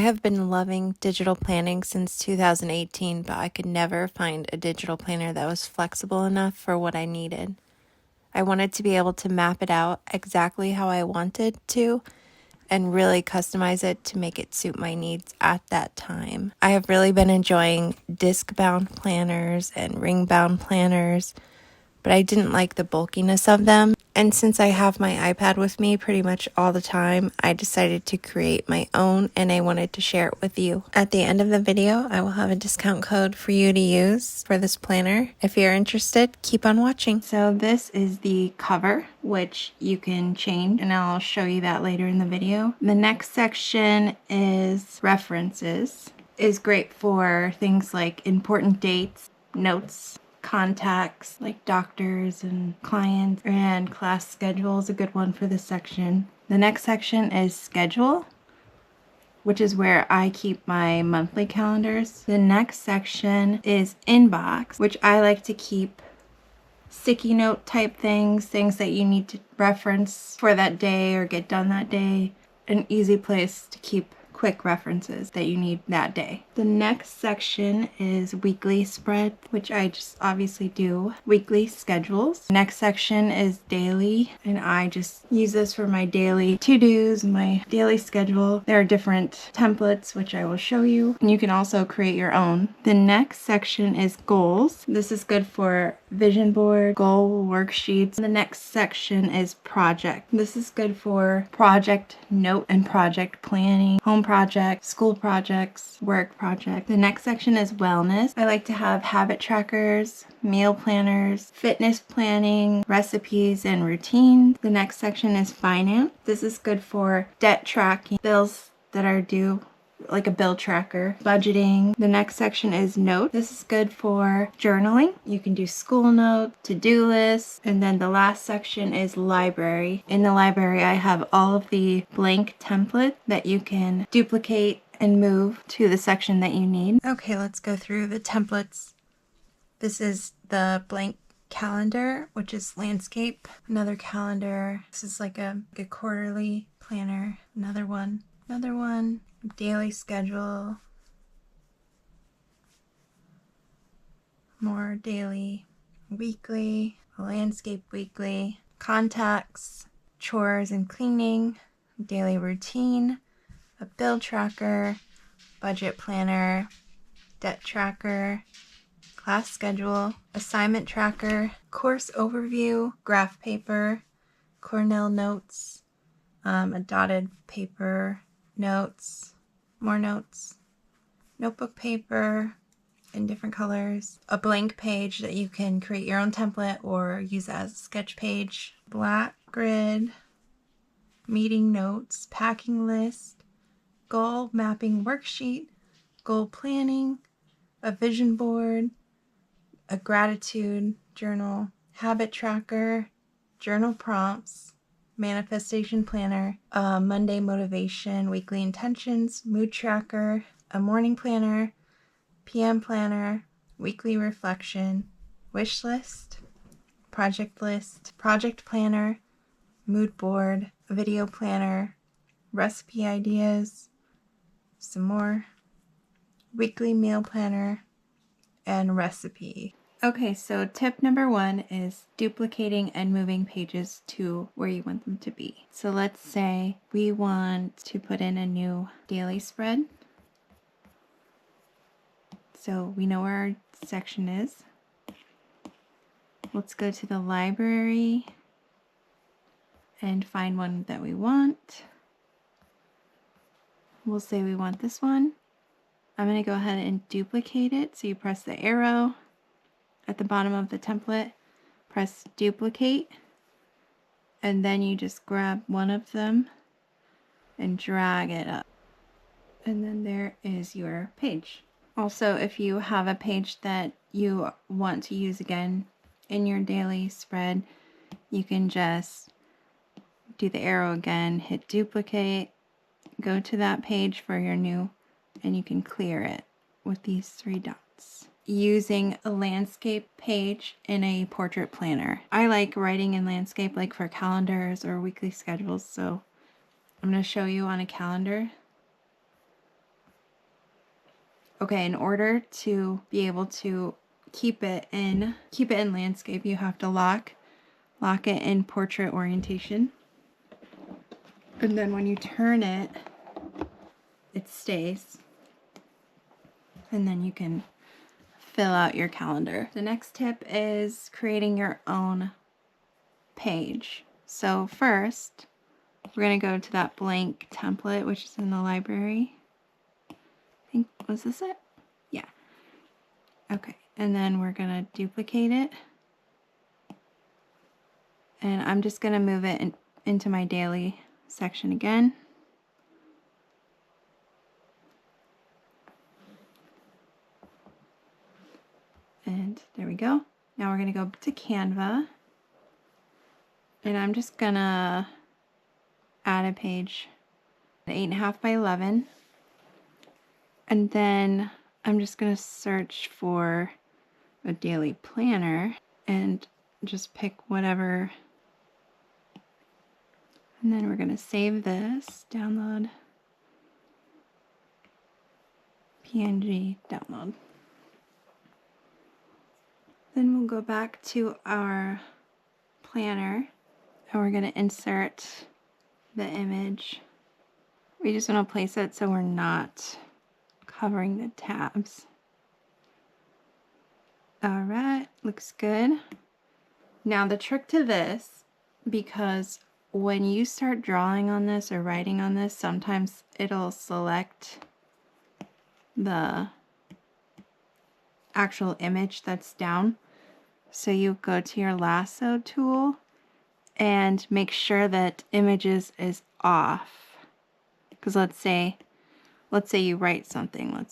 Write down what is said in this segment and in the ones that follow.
have been loving digital planning since 2018, but I could never find a digital planner that was flexible enough for what I needed. I wanted to be able to map it out exactly how I wanted to and really customize it to make it suit my needs at that time. I have really been enjoying disc-bound planners and ring-bound planners, but I didn't like the bulkiness of them. And since I have my iPad with me pretty much all the time, I decided to create my own and I wanted to share it with you. At the end of the video, I will have a discount code for you to use for this planner. If you're interested, keep on watching. So this is the cover, which you can change, and I'll show you that later in the video. The next section is references. Is great for things like important dates, notes, contacts like doctors and clients, and class schedule is a good one for this section. The next section is schedule, which is where I keep my monthly calendars. The next section is inbox, which I like to keep sticky note type things that you need to reference for that day or get done that day. An easy place to keep quick references that you need that day. The next section is weekly spread, which I just obviously do. Weekly schedules. Next section is daily, and I just use this for my daily to-dos, my daily schedule. There are different templates, which I will show you, and you can also create your own. The next section is goals. This is good for vision board, goal worksheets. The next section is project. This is good for project note and project planning, home projects, school projects, work project. The next section is wellness. I like to have habit trackers, meal planners, fitness planning, recipes, and routines. The next section is finance. This is good for debt tracking, bills that are due, like a bill tracker, budgeting. The next section is notes. This is good for journaling. You can do school notes, to-do lists, and then the last section is library. In the library, I have all of the blank templates that you can duplicate and move to the section that you need. Okay, let's go through the templates. This is the blank calendar, which is landscape. Another calendar. This is like a quarterly planner. Another one. Daily schedule, more daily, weekly, landscape weekly, contacts, chores and cleaning, daily routine, a bill tracker, budget planner, debt tracker, class schedule, assignment tracker, course overview, graph paper, Cornell notes, a dotted paper, notes, more notes, notebook paper in different colors, a blank page that you can create your own template or use as a sketch page, black grid, meeting notes, packing list, goal mapping worksheet, goal planning, a vision board, a gratitude journal, habit tracker, journal prompts, manifestation planner, a Monday motivation, weekly intentions, mood tracker, a morning planner, PM planner, weekly reflection, wish list, project planner, mood board, a video planner, recipe ideas, some more, weekly meal planner, and recipe. Okay, so tip number 1 is duplicating and moving pages to where you want them to be. So let's say we want to put in a new daily spread. So we know where our section is. Let's go to the library and find one that we want. We'll say we want this one. I'm going to go ahead and duplicate it. So you press the arrow at the bottom of the template, press duplicate, and then you just grab one of them and drag it up. And then there is your page. Also, if you have a page that you want to use again in your daily spread, you can just do the arrow again, hit duplicate, go to that page for your new, and you can clear it with these 3 dots. Using a landscape page in a portrait planner. I like writing in landscape like for calendars or weekly schedules, so I'm going to show you on a calendar. Okay, in order to be able to keep it in landscape, you have to lock it in portrait orientation. And then when you turn it, it stays. And then you can fill out your calendar. The next tip is creating your own page. So first, we're going to go to that blank template, which is in the library. I think, was this it? Yeah. Okay, and then we're going to duplicate it. And I'm just going to move it into my daily section again. And there we go. Now we're going to go to Canva. And I'm just going to add a page, 8.5 by 11. And then I'm just going to search for a daily planner and just pick whatever. And then we're going to save this, download, PNG, download. Then we'll go back to our planner and we're going to insert the image. We just want to place it so we're not covering the tabs. All right, looks good. Now the trick to this, because when you start drawing on this or writing on this, sometimes it'll select the actual image that's down. So you go to your lasso tool and make sure that images is off. Because let's say you write something,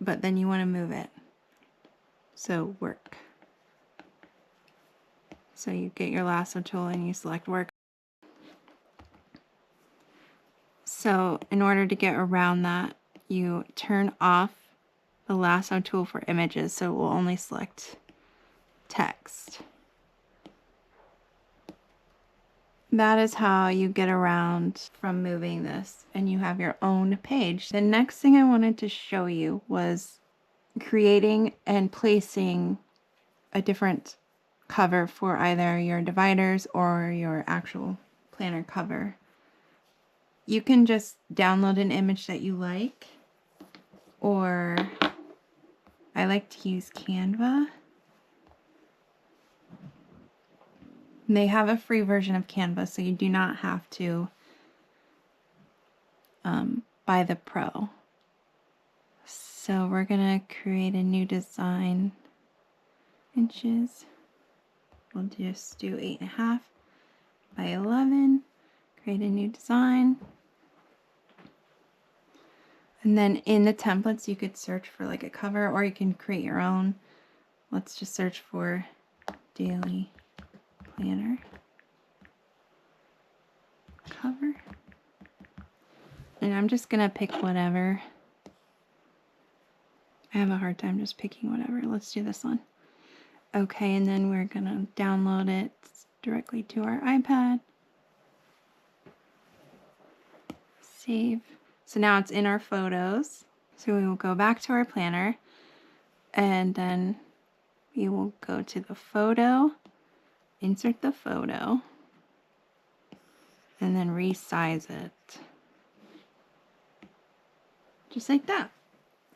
but then you want to move it. So work. So you get your lasso tool and you select work. So in order to get around that, you turn off the lasso tool for images, so it will only select text. That is how you get around from moving this, and you have your own page. The next thing I wanted to show you was creating and placing a different cover for either your dividers or your actual planner cover. You can just download an image that you like, or I like to use Canva. They have a free version of Canva, so you do not have to buy the Pro. So we're gonna create a new design, inches. We'll just do 8.5 by 11, create a new design. And then in the templates, you could search for like a cover, or you can create your own. Let's just search for daily planner cover. And I'm just gonna pick whatever. I have a hard time just picking whatever. Let's do this one. Okay, and then we're gonna download it directly to our iPad. Save. So now it's in our photos. So we will go back to our planner, and then we will go to the photo, insert the photo, and then resize it. Just like that.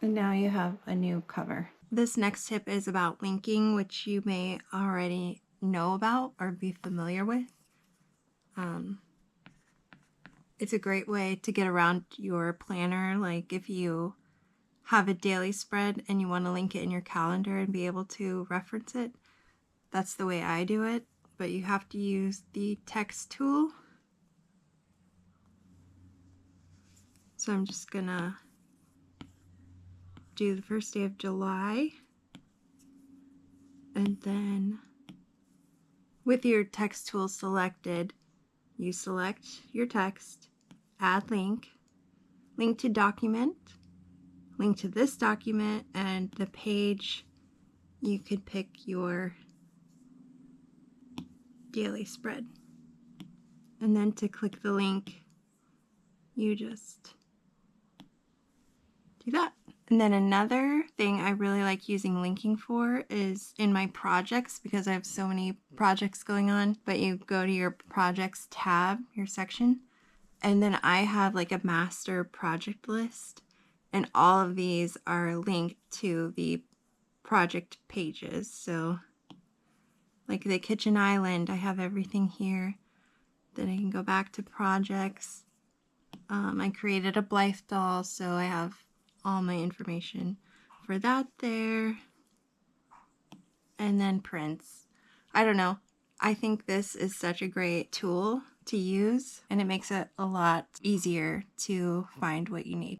And now you have a new cover. This next tip is about linking, which you may already know about or be familiar with. It's a great way to get around your planner. Like if you have a daily spread and you want to link it in your calendar and be able to reference it, that's the way I do it. But you have to use the text tool. So I'm just gonna do the first day of July, and then with your text tool selected, you select your text, add link, link to document, link to this document, and the page, you could pick your daily spread. And then to click the link, you just do that. And then another thing I really like using linking for is in my projects, because I have so many projects going on. But you go to your projects tab, your section, and then I have like a master project list, and all of these are linked to the project pages. So like the kitchen island, I have everything here. Then I can go back to projects. I created a Blythe doll, so I have all my information for that there. And then prints. I don't know. I think this is such a great tool to use, and it makes it a lot easier to find what you need.